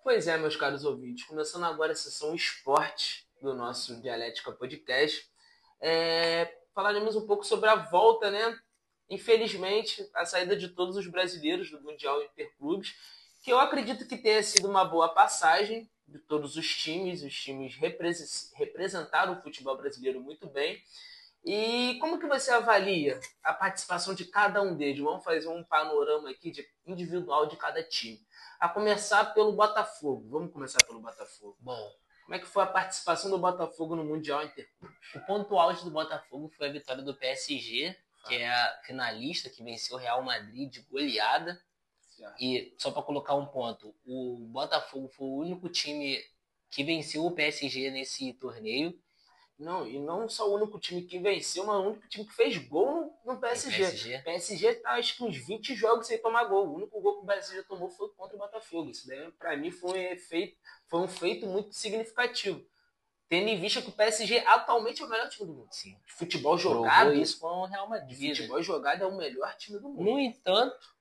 Pois é, meus caros ouvintes, começando agora a sessão esporte do nosso Dialética Podcast, falaremos um pouco sobre a volta, né? Infelizmente, a saída de todos os brasileiros do Mundial Interclubes, que eu acredito que tenha sido uma boa passagem de todos os times representaram o futebol brasileiro muito bem. E como que você avalia a participação de cada um deles? Vamos fazer um panorama aqui individual de cada time. A começar pelo Botafogo. Vamos começar pelo Botafogo. Bom, Como é que foi a participação do Botafogo no Mundial Interclubes? o ponto alto do Botafogo foi a vitória do PSG, que é a finalista que venceu o Real Madrid de goleada. Certo. E só para colocar um ponto, o Botafogo foi o único time que venceu o PSG nesse torneio. Não, e não só o único time que venceu, mas o único time que fez gol no PSG. O PSG tá acho que uns 20 jogos sem tomar gol. O único gol que o PSG tomou foi contra o Botafogo. Isso daí, pra mim, foi um feito muito significativo. Tendo em vista que o PSG atualmente é o melhor time do mundo. Sim. Futebol jogado. Isso com o Real Madrid. Futebol jogado é o melhor time do mundo. No entanto,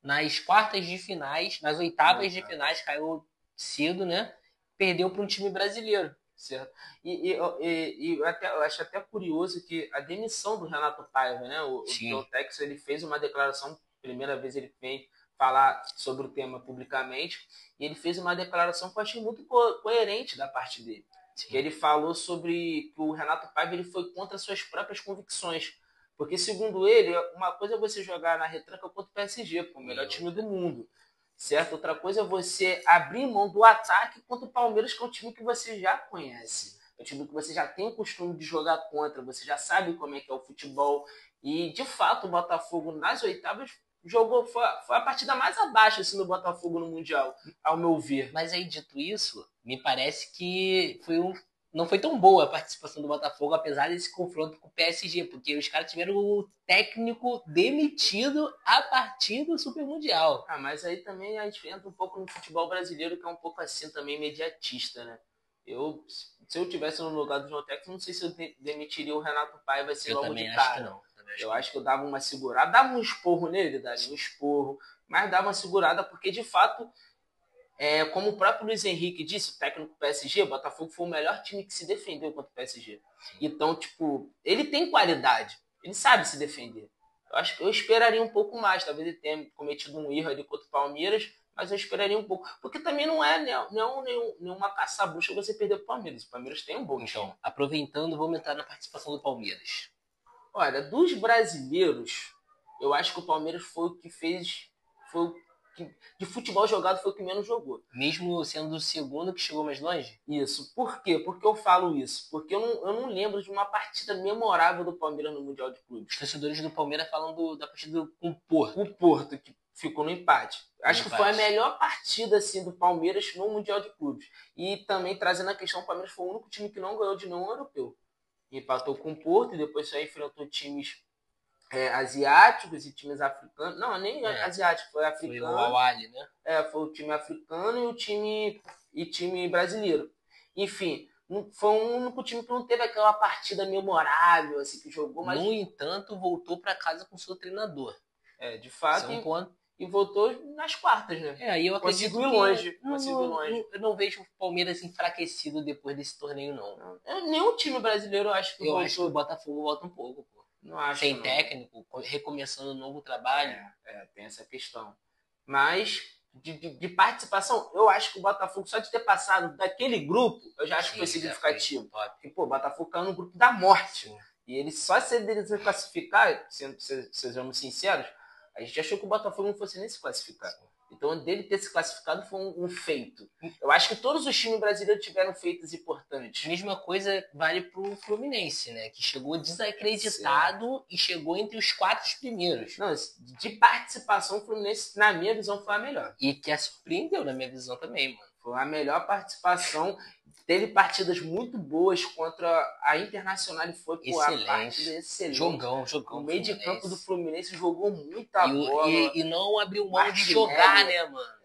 nas quartas de finais, nas oitavas de finais, caiu cedo, né? Perdeu para um time brasileiro. Certo. E eu acho até curioso que a demissão do Renato Paiva, né? O Tex, ele fez uma declaração, primeira vez ele vem falar sobre o tema publicamente, e ele fez uma declaração que eu achei muito coerente da parte dele. Que ele falou sobre que o Renato Paiva ele foi contra suas próprias convicções. Porque, segundo ele, uma coisa é você jogar na retranca contra o PSG, o melhor time do mundo. Certo? Outra coisa é você abrir mão do ataque contra o Palmeiras, que é um time que você já conhece. É um time que você já tem o costume de jogar contra, você já sabe como é que é o futebol. E, de fato, o Botafogo, nas oitavas, foi a partida mais abaixo assim, do Botafogo no Mundial, ao meu ver. Mas aí, dito isso, me parece que não foi tão boa a participação do Botafogo, apesar desse confronto com o PSG, porque os caras tiveram o técnico demitido a partir do Super Mundial. Ah, mas aí também a gente entra um pouco no futebol brasileiro, que é um pouco assim também imediatista, né? Se eu tivesse no lugar do João Tex, não sei se eu demitiria o Renato Paiva assim logo de cara. Acho que não. Eu acho que eu dava uma segurada, dava um esporro nele, daria um esporro, mas dava uma segurada porque, de fato, como o próprio Luiz Henrique disse, o técnico do PSG, o Botafogo foi o melhor time que se defendeu contra o PSG. Então, tipo, ele tem qualidade, ele sabe se defender. Eu acho que eu esperaria um pouco mais, talvez ele tenha cometido um erro ali contra o Palmeiras, mas eu esperaria um pouco. Porque também não é nenhuma caça-bucha você perder pro Palmeiras. O Palmeiras tem um bom time. Então, aproveitando, vamos entrar na participação do Palmeiras. Olha, dos brasileiros, eu acho que o Palmeiras foi o que fez... de futebol jogado foi o que menos jogou. Mesmo sendo o segundo que chegou mais longe? Isso. Por quê? Por que eu falo isso? Porque eu não lembro de uma partida memorável do Palmeiras no Mundial de Clubes. Os torcedores do Palmeiras falam da partida com o Porto. O Porto, que ficou no empate. Acho que foi a melhor partida assim, do Palmeiras no Mundial de Clubes. E também trazendo a questão, o Palmeiras foi o único time que não ganhou de nenhum europeu. Empatou com o Porto e depois só enfrentou times asiáticos e times africanos. Não, nem asiático, foi africano. Foi o Al-Ahly, né? Foi o time africano e time brasileiro. Enfim, foi o único time que não teve aquela partida memorável, assim, que jogou, mas... No entanto, voltou para casa com seu treinador. De fato, e voltou nas quartas, né? Aí eu acredito conseguiu longe. Eu não vejo o Palmeiras enfraquecido depois desse torneio, não. Nenhum time brasileiro acho que voltou. Acho que o Botafogo volta um pouco, pô. Não acho, sem técnico, recomeçando um novo trabalho. Tem essa questão. Mas, de participação, eu acho que o Botafogo, só de ter passado daquele grupo, eu já acho que foi significativo. Porque, pô, o Botafogo caiu no grupo da morte. Sim. E ele só se ele se classificar, sejamos sinceros, a gente achou que o Botafogo não fosse nem se classificar. Sim. Então, dele ter se classificado foi um feito. Eu acho que todos os times brasileiros tiveram feitos importantes. A mesma coisa vale pro Fluminense, né? Que chegou desacreditado e chegou entre os 4 primeiros. Não, de participação, o Fluminense, na minha visão, foi a melhor. E que a surpreendeu, na minha visão também, mano. Foi a melhor participação. Teve partidas muito boas contra a Internacional e foi por a partida excelente. Jogão. O meio de campo do Fluminense jogou muita bola. E não abriu mão de jogar, né, mano?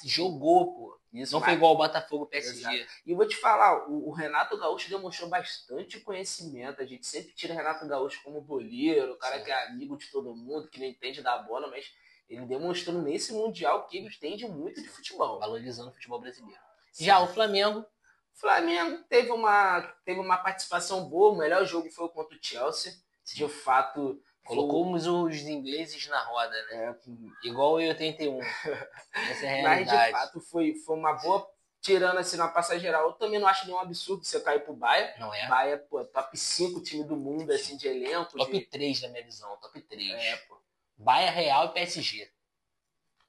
Jogou, pô. Isso não foi igual o Botafogo PSG. Exato. E eu vou te falar, o Renato Gaúcho demonstrou bastante conhecimento. A gente sempre tira o Renato Gaúcho como boleiro, o cara que é amigo de todo mundo, que não entende da bola, mas Ele demonstrou nesse Mundial que ele entende muito de futebol. Valorizando o futebol brasileiro. Sim. Já o Flamengo teve uma participação boa, o melhor jogo foi contra o Chelsea. Sim. De fato... Colocamos os ingleses na roda, né? Igual em 81. Essa é a realidade. Mas, de fato, foi uma boa... Tirando assim na passagem geral, eu também não acho nenhum absurdo você cair pro Bahia. Não é? Bahia, pô, top 5 time do mundo, assim, de elenco. Top 3 na minha visão, top 3. Pô. Bahia, Real e PSG.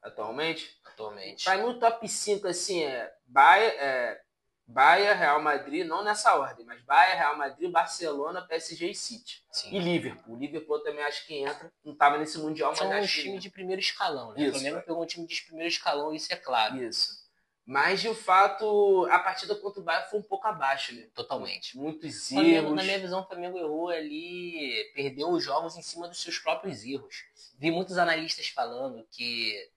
Atualmente? Atualmente. Pra mim, o top 5, assim, Bahia, Real Madrid, não nessa ordem, mas Bahia, Real Madrid, Barcelona, PSG e City. Sim. E Liverpool. O Liverpool eu também acho que entra. Não tava nesse Mundial, mas são acho os times de primeiro escalão, né? Isso, o Flamengo pegou um time de primeiro escalão, isso é claro. Isso. Mas, de fato, a partida contra o Bahia foi um pouco abaixo, né? Totalmente. Muitos Flamengo, erros. na minha visão, o Flamengo errou ali, perdeu os jogos em cima dos seus próprios erros. Vi muitos analistas falando que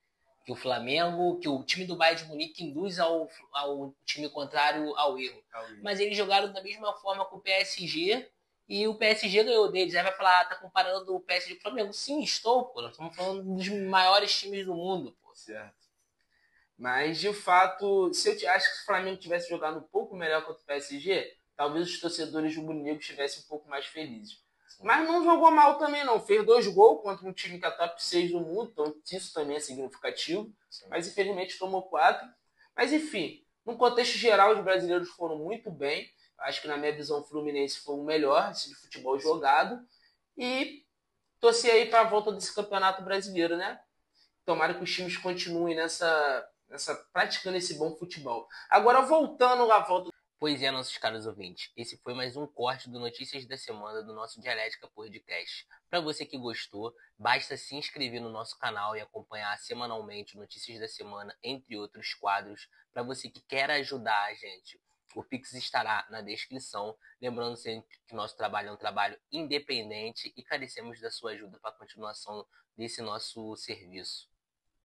o Flamengo, que o time do Bayern de Munique induz ao time contrário ao erro. Mas eles jogaram da mesma forma com o PSG e o PSG ganhou deles. Aí vai falar, tá comparando o PSG com o Flamengo. Sim, estou, pô. Nós estamos falando dos maiores times do mundo, pô. Certo. Mas, de fato, se eu acho que se o Flamengo tivesse jogado um pouco melhor contra o PSG, talvez os torcedores rubro-negros estivessem um pouco mais felizes. Mas não jogou mal também, não. Fez 2 gols contra um time que é top 6 do mundo, então isso também é significativo. Sim. Mas, infelizmente, tomou 4. Mas, enfim, no contexto geral, os brasileiros foram muito bem. Acho que, na minha visão, o Fluminense foi o melhor de futebol jogado. E torci aí para a volta desse campeonato brasileiro, né? Tomara que os times continuem praticando esse bom futebol. Agora, voltando à volta... Pois é, nossos caros ouvintes, esse foi mais um corte do Notícias da Semana do nosso Dialética Podcast. Para você que gostou, basta se inscrever no nosso canal e acompanhar semanalmente Notícias da Semana, entre outros quadros. Para você que quer ajudar a gente, o Pix estará na descrição. Lembrando sempre que nosso trabalho é um trabalho independente e carecemos da sua ajuda para a continuação desse nosso serviço.